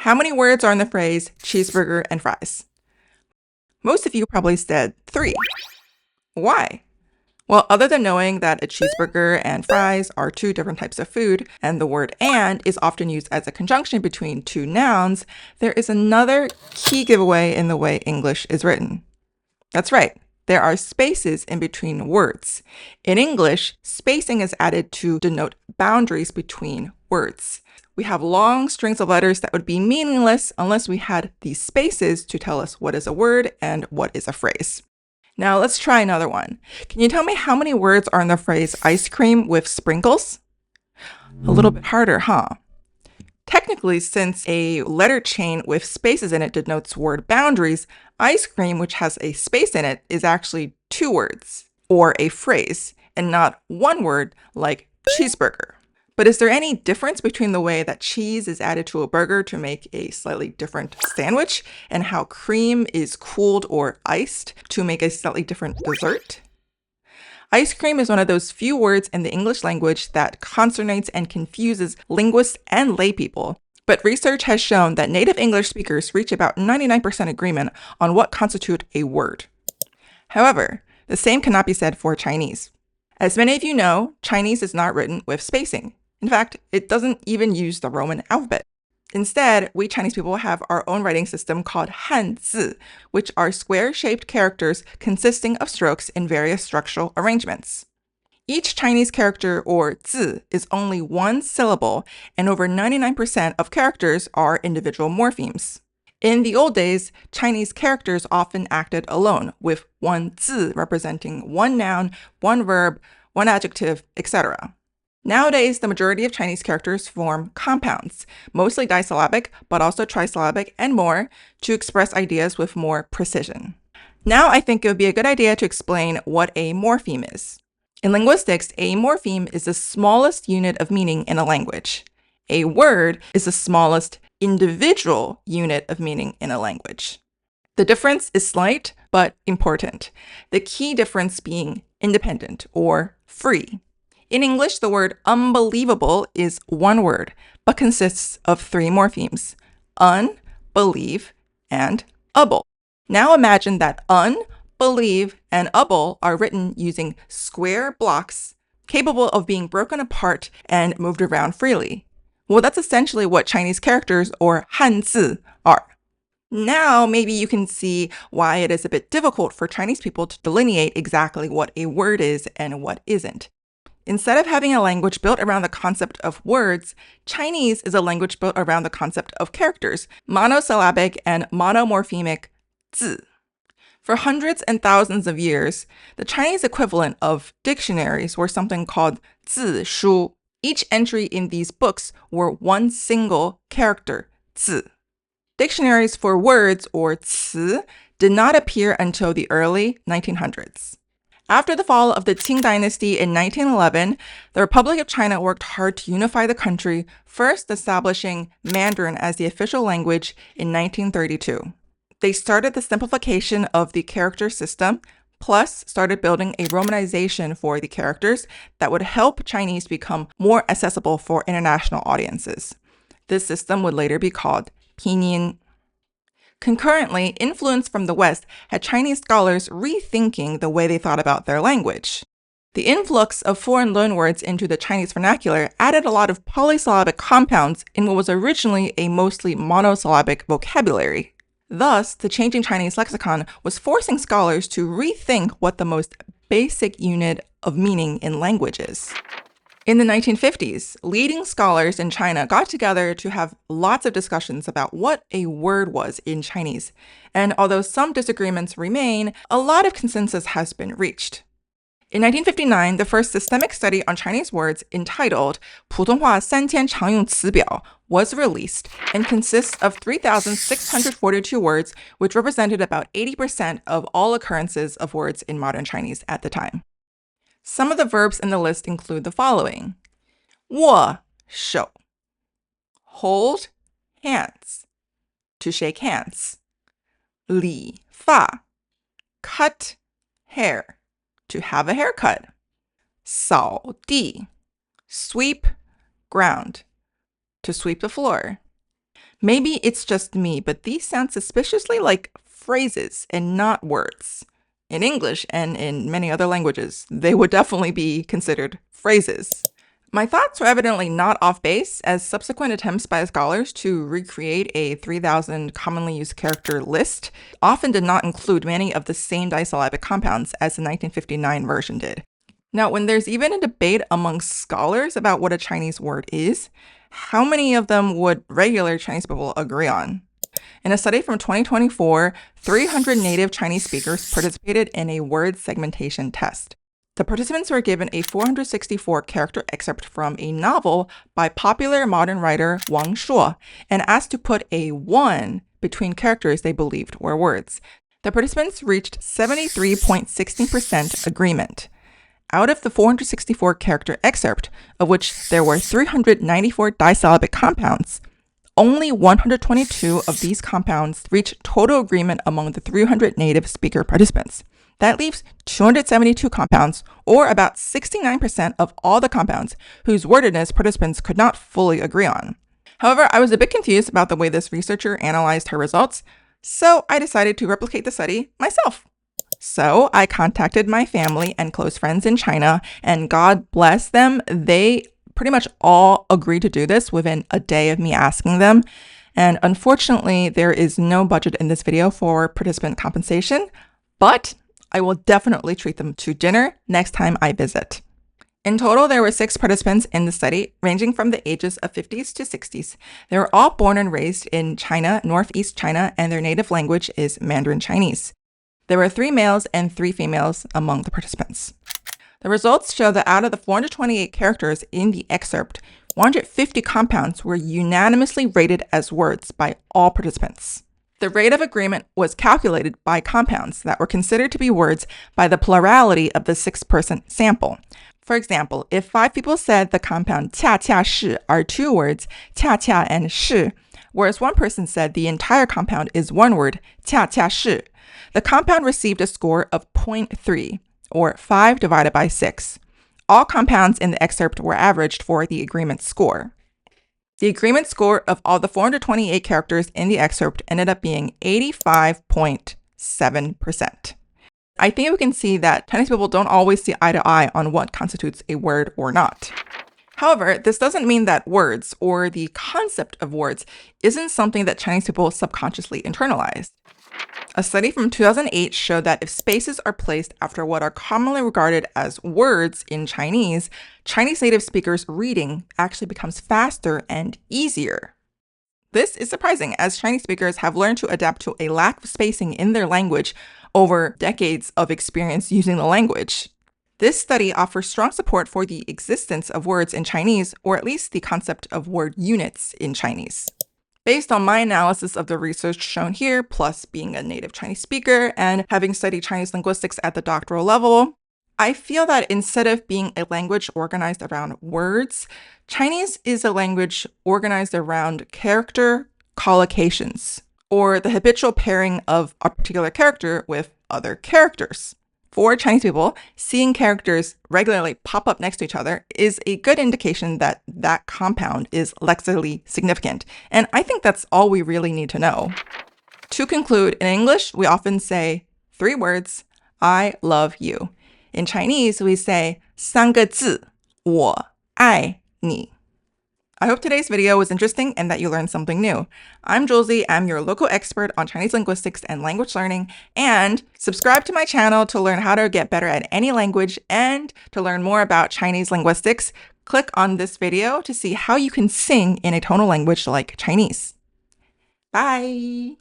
How many words are in the phrase cheeseburger and fries? Most of you probably said 3. Why? Well, other than knowing that a cheeseburger and fries are 2 different types of food, and the word and is often used as a conjunction between 2 nouns, there is another key giveaway in the way English is written. That's right. There are spaces in between words. In English, spacing is added to denote boundaries between words. We have long strings of letters that would be meaningless unless we had these spaces to tell us what is a word and what is a phrase. Now let's try another one. Can you tell me how many words are in the phrase ice cream with sprinkles? A little bit harder, huh? Technically, since a letter chain with spaces in it denotes word boundaries, ice cream, which has a space in it, is actually 2 words, or a phrase, and not 1 word like cheeseburger. But is there any difference between the way that cheese is added to a burger to make a slightly different sandwich and how cream is cooled or iced to make a slightly different dessert? Ice cream is one of those few words in the English language that consternates and confuses linguists and laypeople. But research has shown that native English speakers reach about 99% agreement on what constitutes a word. However, the same cannot be said for Chinese. As many of you know, Chinese is not written with spacing. In fact, it doesn't even use the Roman alphabet. Instead, we Chinese people have our own writing system called Hanzi, which are square-shaped characters consisting of strokes in various structural arrangements. Each Chinese character, or zi, is only 1 syllable, and over 99% of characters are individual morphemes. In the old days, Chinese characters often acted alone, with 1 zi representing 1 noun, 1 verb, 1 adjective, etc. Nowadays, the majority of Chinese characters form compounds, mostly disyllabic, but also trisyllabic and more, to express ideas with more precision. Now I think it would be a good idea to explain what a morpheme is. In linguistics, a morpheme is the smallest unit of meaning in a language. A word is the smallest individual unit of meaning in a language. The difference is slight, but important. The key difference being independent or free. In English, the word unbelievable is 1 word, but consists of 3 morphemes: un, believe, and able. Now imagine that un, believe, and able are written using square blocks capable of being broken apart and moved around freely. Well, that's essentially what Chinese characters, or Hanzi, are. Now, maybe you can see why it is a bit difficult for Chinese people to delineate exactly what a word is and what isn't. Instead of having a language built around the concept of words, Chinese is a language built around the concept of characters, monosyllabic and monomorphemic zi. For hundreds and thousands of years, the Chinese equivalent of dictionaries were something called zi shu. Each entry in these books were 1 single character, zi. Dictionaries for words, or ci, did not appear until the early 1900s. After the fall of the Qing dynasty in 1911, the Republic of China worked hard to unify the country, first establishing Mandarin as the official language in 1932. They started the simplification of the character system, plus started building a romanization for the characters that would help Chinese become more accessible for international audiences. This system would later be called pinyin. Concurrently, influence from the West had Chinese scholars rethinking the way they thought about their language. The influx of foreign loanwords into the Chinese vernacular added a lot of polysyllabic compounds in what was originally a mostly monosyllabic vocabulary. Thus, the changing Chinese lexicon was forcing scholars to rethink what the most basic unit of meaning in language is. In the 1950s, leading scholars in China got together to have lots of discussions about what a word was in Chinese. And although some disagreements remain, a lot of consensus has been reached. In 1959, the first systemic study on Chinese words, entitled 普通话三千常用词表, was released and consists of 3,642 words, which represented about 80% of all occurrences of words in modern Chinese at the time. Some of the verbs in the list include the following: 握手, hold hands, to shake hands; 理发, cut hair, to have a haircut; 扫地, sweep ground, to sweep the floor; Maybe it's just me, but these sound suspiciously like phrases and not words. In English and in many other languages, they would definitely be considered phrases. My thoughts were evidently not off base, as subsequent attempts by scholars to recreate a 3,000 commonly used character list often did not include many of the same disyllabic compounds as the 1959 version did. Now, when there's even a debate among scholars about what a Chinese word is, how many of them would regular Chinese people agree on? In a study from 2024, 300 native Chinese speakers participated in a word segmentation test. The participants were given a 464-character excerpt from a novel by popular modern writer Wang Shuo and asked to put a 1 between characters they believed were words. The participants reached 73.16% agreement. Out of the 464-character excerpt, of which there were 394 disyllabic compounds, only 122 of these compounds reached total agreement among the 300 native speaker participants. That leaves 272 compounds, or about 69% of all the compounds, whose wordedness participants could not fully agree on. However, I was a bit confused about the way this researcher analyzed her results, so I decided to replicate the study myself. So I contacted my family and close friends in China, and God bless them, they pretty much all agreed to do this within a day of me asking them. And unfortunately, there is no budget in this video for participant compensation, but I will definitely treat them to dinner next time I visit. In total, there were 6 participants in the study, ranging from the ages of 50s to 60s. They were all born and raised in China, Northeast China, and their native language is Mandarin Chinese. There were 3 males and 3 females among the participants. The results show that out of the 428 characters in the excerpt, 150 compounds were unanimously rated as words by all participants. The rate of agreement was calculated by compounds that were considered to be words by the plurality of the 6-person sample. For example, if 5 people said the compound 恰恰是 are 2 words, 恰恰and 是, whereas 1 person said the entire compound is 1 word, 恰恰是, the compound received a score of 0.3, or 5 divided by 6. All compounds in the excerpt were averaged for the agreement score. The agreement score of all the 428 characters in the excerpt ended up being 85.7%. I think we can see that Chinese people don't always see eye to eye on what constitutes a word or not. However, this doesn't mean that words, or the concept of words, isn't something that Chinese people subconsciously internalized. A study from 2008 showed that if spaces are placed after what are commonly regarded as words in Chinese, Chinese native speakers' reading actually becomes faster and easier. This is surprising, as Chinese speakers have learned to adapt to a lack of spacing in their language over decades of experience using the language. This study offers strong support for the existence of words in Chinese, or at least the concept of word units in Chinese. Based on my analysis of the research shown here, plus being a native Chinese speaker and having studied Chinese linguistics at the doctoral level, I feel that instead of being a language organized around words, Chinese is a language organized around character collocations, or the habitual pairing of a particular character with other characters. For Chinese people, seeing characters regularly pop up next to each other is a good indication that that compound is lexically significant. And I think that's all we really need to know. To conclude, in English, we often say 3 words, I love you. In Chinese, we say 3个字,我爱你. I hope today's video was interesting and that you learned something new. I'm Julesy, I'm your local expert on Chinese linguistics and language learning, and subscribe to my channel to learn how to get better at any language and to learn more about Chinese linguistics. Click on this video to see how you can sing in a tonal language like Chinese. Bye!